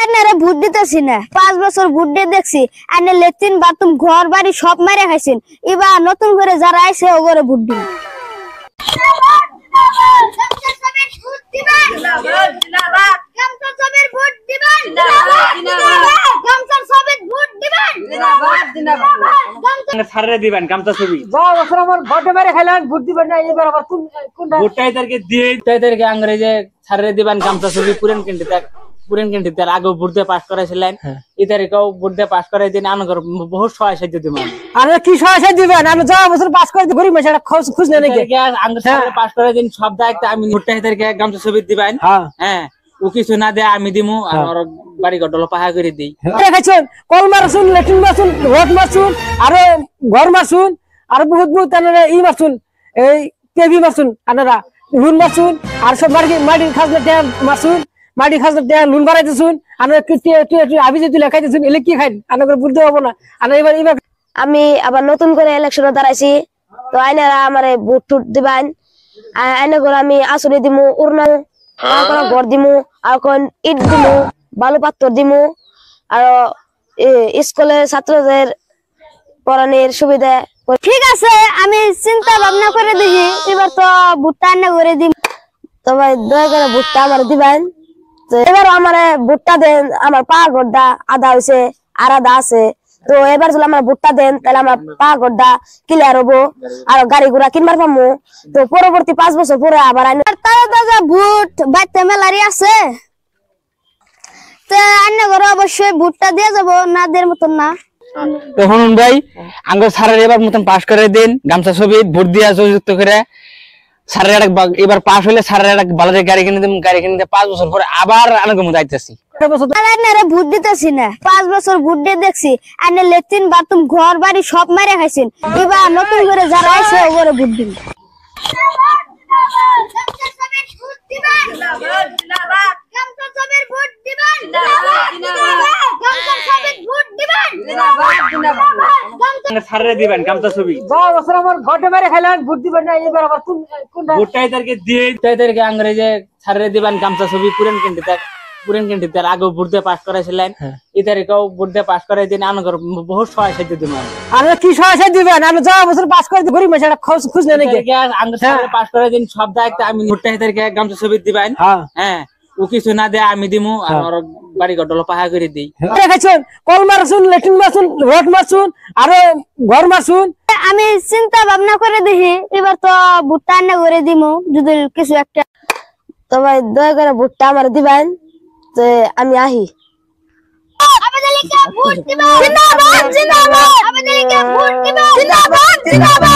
আইনারে vote দিতেছি না, 5 বছর ভোট দিয়ে দেখছি আইনে লেট্রিন বাথরুম ঘর বাড়ি সব মারে খাইছেন। এবার নতুন করে যারা আইছে ওগরে ভোট দিন। সারে দিবেন গামছা ছবি আমার ভোটে মেরে খাইলেন ভোট দিবেন না, এবার আবার ভোটটাই তাদেরকে দিয়ে তাদেরকে আংরেজে সারে দিবেন গামছা ছবি পুরেন কিনতে আগে ভোট দিয়ে পাস করাইছিলেন। এই তারিখেও ভোট দিয়ে পাস করাই দিন আনগর বহুত সহায় সাহায্য দিবেন। আরে কি সহায় দিবেন? আমি যাওয়া বছর পাস করে গরিব মেশাটা খুশ নেই নাকি? পাস করাই দিন সব দায়িত্ব আমি ভোটটাই তাদেরকে গামছা ছবি দিবেন। হ্যাঁ ও কিছু না দেয় আমি দিমু আর বাড়ি ঘর পাহা করে দিই। দেখাচ্ছেন কল মারছুন, লেট্রিন মারছুন, রড মারছুন, আরো ঘর মারছুন, আর বহুত বহুত ই মারছুন, এই কেবি মারছুন, আপনারা লুন মারছুন, আর সব মাটির খাজনা দেয়া মারছুন, মাটির খাজনা দেয়া লুন বাড়াইতেছুন। আপনারা আবি যদি লেখাইতেছুন এলে কি খাই আপনাদের বুঝতে পারবো না। এবার আমি আবার নতুন করে ইলেকশনে দাঁড়াইছি, তো আইনারা আমারে ভোট টুট দিবেন। আইনা করে আমি আসলে দিমু উড়নাল ঘর দিমু, আর কোন ইট দিমু, বালু পাথর দিমু, আর স্কুলের ছাত্রদের পড়ানোর সুবিধা। ঠিক আছে, আমি চিন্তা ভাবনা করে দেখি, এবার তো ভোটটা আইনা করে দিম। তো ভাই দয়া করে ভোটটা আমার দিবেন। তো এবার আমার ভোটটা দেন, আমার পা গড়টা আধা হয়েছে আর আধা আছে। তো এবার যদি আমার ভোটটা দেন তাহলে আমার পা গড়টা ক্লিয়ার হবো, আর গাড়ি ঘোড়া কিনবার পাবো। তো পরবর্তী 5 বছর পরে আবার তাজা ভোট বাইতে মেলারি আছে, তো আইনা করে অবশ্যই ভোটটা দিয়ে যাবো, না দেওয়ার মতন না। তো শুনুন ভাই, আঙ্গুর সারের এবার মতন পাস করে দিন গামছা ছবি ভোট দিয়ে যুক্ত করে। সারের এবার পাস হলে সারের বালারে গাড়ি কিনে দিন, গাড়ি কিনে 5 বছর পরে আবার আনগম যাইতেছি। আইনারে ভোট দিতেছি না, 5 বছর ভোট দিয়ে দেখছি আইনে লেট্রিন বাথরুম ঘর বাড়ি সব মারে খাইছেন। এবার নতুন করে যারা আইছে ওগরে ভোট দিন। সারে দিবেন গামছা ছবি আমার ভোটে মেরে খাইলেন ভোট দিবেন না, এবার আবার ভোটটাই তাদেরকে দিয়ে তাদেরকে আংরেজে সারে দিবেন গামছা ছবি পুরেন কিনতে আগে ভোট দিয়ে পাস করাইছিলেন। এই তারিখেও ভোট দিয়ে পাস করাই দিন আনগর বহুত সহায় সাহায্য দিবেন। আরে কি সহায় দিবেন? আমি যাওয়া বছর পাস করে গরিব মেশাটা খুশ নেই নাকি? পাস করাই দিন সব দায়িত্ব আমি ভোটটাই তাদেরকে গামছা ছবি দিবেন। হ্যাঁ ও কিছু না দেয় আমি দিমু আর বাড়ি ঘর পাহা করে দিই। দেখাচ্ছেন কল মারছুন, লেট্রিন মারছুন, রড মারছুন, আরো ঘর মারছুন। আমি চিন্তা ভাবনা করে দেখি, এবার তো ভোটটা আইনা করে দিমু যদি কিছু একটা। তো ভাই দয়া করে ভোটটা আমার দিবেন, তো আমি আহি। জিন্দাবাদ জিন্দাবাদ জিন্দাবাদ জিন্দাবাদ জিন্দাবাদ।